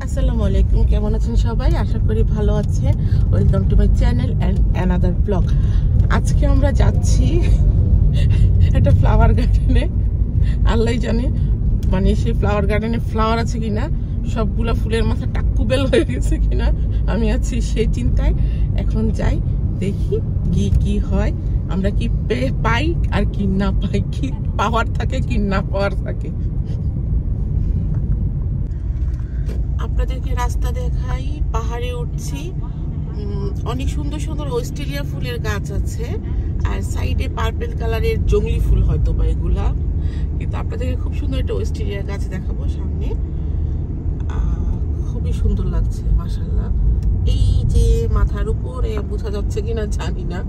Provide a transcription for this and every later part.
আসসালামু আলাইকুম, কেমন আছেন সবাই? আশা করি ভালো আছেন। Welcome to my channel and another blog. আজকে আমরা যাচ্ছি একটা ফ্লাওয়ার গার্ডেনে। আল্লাহ জানে মানে সেই ফ্লাওয়ার গার্ডেনে ফ্লাওয়ার আছে কিনা, সবগুলা ফুলের মাথা টাক্কুবেল হয়ে গেছে কিনা আমি আছি সেই চিন্তায়। এখন যাই, দেখি কি হয়, আমরা কি পাই আর কি না পাই, কি পাওয়ার থাকে কি না পাওয়ার থাকে। আপনাদেরকে রাস্তা দেখাই, পাহাড়ে উঠছি, অনেক সুন্দর সুন্দর ওয়েস্টেরিয়া ফুলের গাছ আছে, আর সাইডে পার্পল কালারের জংলি ফুল হয়তো বা এগুলা, কিন্তু আপনাদেরকে খুব সুন্দর একটা ওয়েস্টেরিয়া গাছ দেখাবো সামনে। খুবই সুন্দর লাগছে মাশাআল্লাহ। এই যে মাথার উপরে বোঝা যাচ্ছে কিনা জানি না,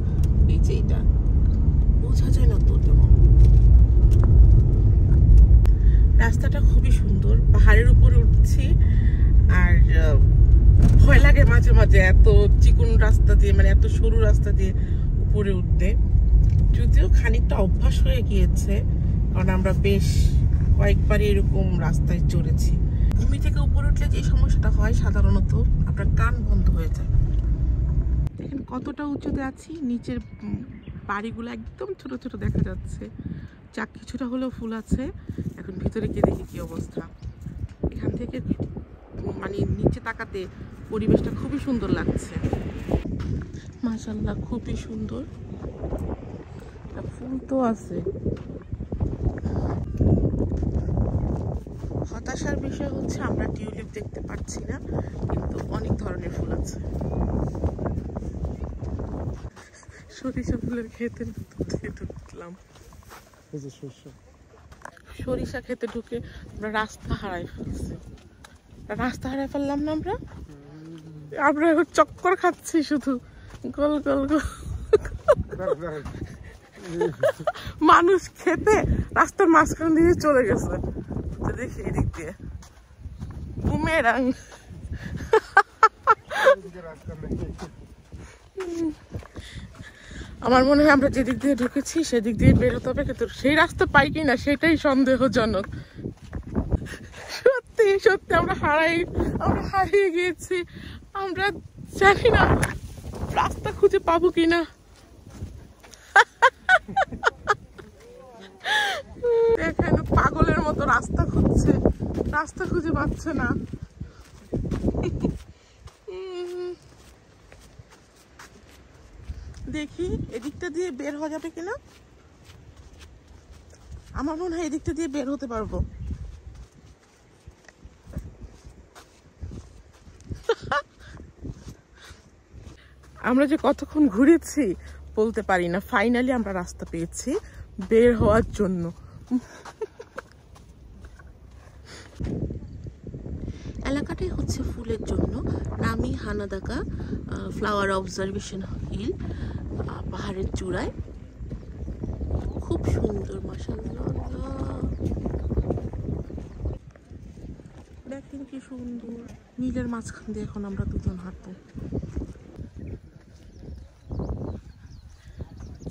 এই যে এটা বোঝা যায় না তো তেমন। রাস্তাটা খুবই সুন্দর, পাহাড়ের উপরে উঠছি, আর ভয় লাগে মাঝে মাঝে এত চিকন রাস্তা দিয়ে, মানে এত সরু রাস্তা দিয়ে উপরে উঠতে। যদিও খানিকটা অভ্যাস হয়ে গিয়েছে, কারণ আমরা বেশ কয়েকবার এরকম রাস্তায় চড়েছি। ভূমি থেকে উপরে উঠলে যে সমস্যাটা হয় সাধারণত, আপনার কান বন্ধ হয়ে যায়। দেখেন কতটা উঁচুতে আছি, নিচের বাড়িগুলো একদম ছোট ছোট দেখা যাচ্ছে, যাক কিছুটা হলেও ফুল আছে। এখন ভিতরে গিয়ে দেখি কি অবস্থা। এখান থেকে মানে নিচে তাকাতে পরিবেশটা খুবই সুন্দর লাগছে মাশাআল্লাহ, খুবই সুন্দর। ফুল তো আছে। হতাশার বিষয় হচ্ছে আমরা টিউলিপ দেখতে পাচ্ছি না, কিন্তু অনেক ধরনের ফুল আছে। সরিষা ফুলের খেতে ঢুকলাম, সরিষা খেতে ঢুকে আমরা রাস্তা হারাই ফেললাম না। আমরা এখন চক্কর খাচ্ছি শুধু, গোল গোল গোল। মানুষ খেতে রাস্তার মাঝখান দিয়ে চলে গেছে, দেখি এদিক দিয়ে বুমেরাং। আমার মনে হয় আমরা যেদিক দিয়ে ঢুকেছি সেদিক দিয়ে বেরোতে হবে, কিন্তু সেই রাস্তা পাই কিনা সেটাই সন্দেহজনক। সত্যি সত্যি আমরা হারিয়ে গিয়েছি। আমরা জানি না রাস্তা খুঁজে পাবো কিনা। দেখেন পাগলের মতো রাস্তা খুঁজছে, রাস্তা খুঁজে পাচ্ছে না। দেখি এদিকটা দিয়ে বের হওয়া যাবে কিনা। আমার মনে হয় এদিকটা দিয়ে বের হতে পারবো। আমরা যে কতক্ষণ ঘুরেছি বলতে পারি না, ফাইনালি আমরা রাস্তা পেয়েছি বের হওয়ার জন্য। এলাকাটাই হচ্ছে ফুলের জন্য নামি হানাদাকা ফ্লাওয়ার অবজারভেশন হিল, পাহাড়ের চূড়ায়। খুব সুন্দর মাশাআল্লাহ, দেখেন কি সুন্দর। নীলের মাঝখান দিয়ে এখন আমরা দুজন হাঁটবো।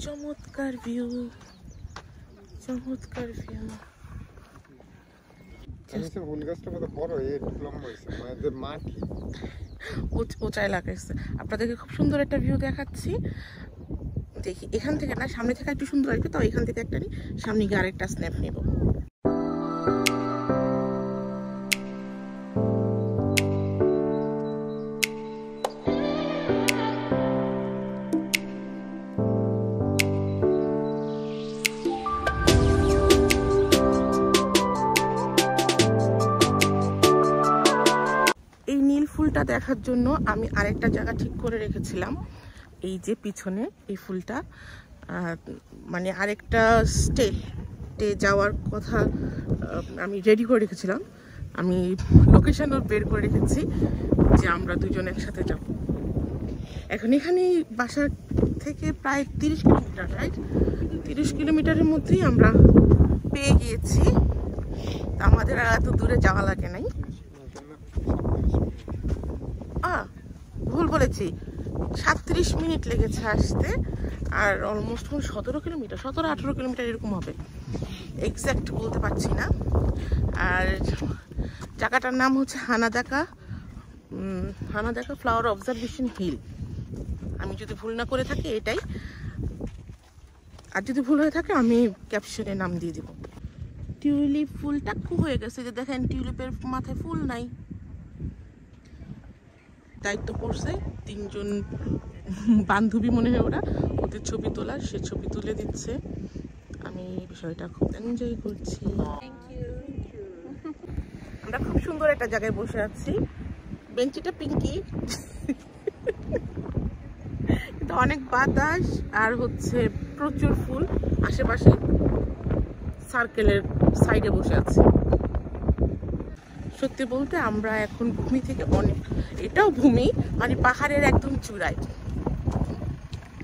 চমৎকার ভিউ, চমৎকার ভিউ। উঁচাই লাগাইছে। আপনাদেরকে খুব সুন্দর একটা ভিউ দেখাচ্ছি। দেখি এখান থেকে না, সামনে থেকে একটু সুন্দর লাগবে, তো এখান থেকে একটা সামনে গিয়ে আরেকটা স্ন্যাপ নেব। ফুলটা দেখার জন্য আমি আরেকটা জায়গা ঠিক করে রেখেছিলাম, এই যে পিছনে এই ফুলটা, মানে আরেকটা স্টেটে যাওয়ার কথা আমি রেডি করে রেখেছিলাম। আমি লোকেশনও বের করে রেখেছি যে আমরা দুজন একসাথে যাব। এখন এখানে বাসার থেকে প্রায় 30 কিলোমিটার, রাইট? 30 কিলোমিটারের মধ্যেই আমরা পেয়ে গিয়েছি, আমাদের আর এত দূরে যাওয়া লাগে নাই। ভুল বলেছি, 37 মিনিট লেগেছে আসতে, আর অলমোস্ট 17 কিলোমিটার, 17-18 কিলোমিটার এরকম হবে, এক্স্যাক্ট বলতে পারছি না। আর জায়গাটার নাম হচ্ছে হানাদাকা হানা দেখা ফ্লাওয়ার অবজারভেশন হিল, আমি যদি ভুল না করে থাকি এটাই, আর যদি ভুল হয়ে থাকে আমি ক্যাপশনে নাম দিয়ে দিব। টিউলিপ ফুলটা খুব হয়ে গেছে, যে দেখেন টিউলিপের মাথায় ফুল নাই। দায়িত্ব পড়ছে 3 জন বান্ধবী মনে হয় ওরা, ওদের ছবি তোলার, সে ছবি তুলে দিচ্ছে। আমি বিষয়টা খুব এনজয় করছি। আমরা খুব সুন্দর একটা জায়গায় বসে আছি, বেঞ্চিটা পিঙ্কি কিন্তু অনেক বাতাস আর হচ্ছে প্রচুর ফুল আশেপাশে। সার্কেলের সাইডে বসে আছি। সত্যি বলতে আমরা এখন ভূমি থেকে অনেক, এটাও ভূমি মানে পাহাড়ের একদম চূড়ায়।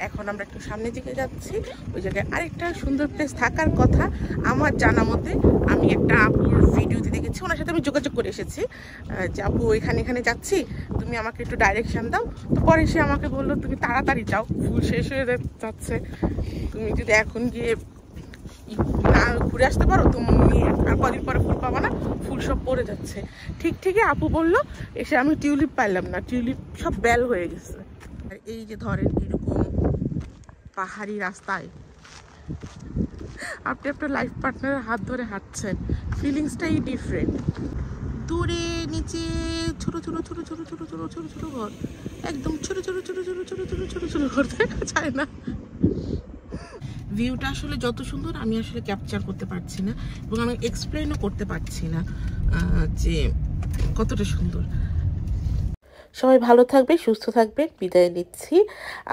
এখন আমরা একটু সামনের দিকে যাচ্ছি, ওই জায়গায় আরেকটা সুন্দর প্লেস থাকার কথা আমার জানা মতে। আমি একটা আপুর ভিডিওতে দেখেছি, ওনার সাথে আমি যোগাযোগ করে এসেছি যে আপু এখানে এখানে যাচ্ছি, তুমি আমাকে একটু ডাইরেকশন দাও। তো পরে সে আমাকে বললো তুমি তাড়াতাড়ি যাও, ফুল শেষ হয়ে যাচ্ছে, তুমি যদি এখন গিয়ে না ঘুরে আসতে পারো তুমি আর কদিন পরে ফুল পাবা না, ফুল সব পড়ে যাচ্ছে। ঠিকই আপু বললো, এসে আমি টিউলিপ পাইলাম না, টিউলিপ সব বেল হয়ে গেছে। আর এই যে ধরেন এরকম পাহাড়ি রাস্তায় আপনি আপনার লাইফ পার্টনারের হাত ধরে হাঁটছেন, ফিলিংসটাই ডিফারেন্ট। দূরে নিচে ছোট ছোট ছোট ছোট ছোট ছোট ছোট ছোট ঘর, একদম ছোট ছোট ছোট ছোট ছোট ছোট ছোট ছোট ঘর দেখা যায় না। ভিউটা আসলে যত সুন্দর আমি আসলে ক্যাপচার করতে পারছি না, এবং আমি এক্সপ্লেনও করতে পারছি না যে কতটা সুন্দর। সবাই ভালো থাকবে, সুস্থ থাকবে, বিদায় নিচ্ছি।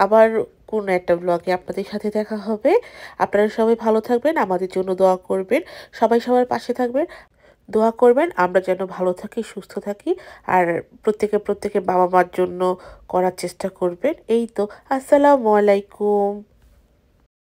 আবার কোন একটা ব্লগে আপনাদের সাথে দেখা হবে। আপনারা সবাই ভালো থাকবেন, আমাদের জন্য দোয়া করবেন, সবাই সবার পাশে থাকবেন, দোয়া করবেন আমরা যেন ভালো থাকি, সুস্থ থাকি, আর প্রত্যেকে বাবা মার জন্য করার চেষ্টা করবেন। এই তো, আসসালামু আলাইকুম।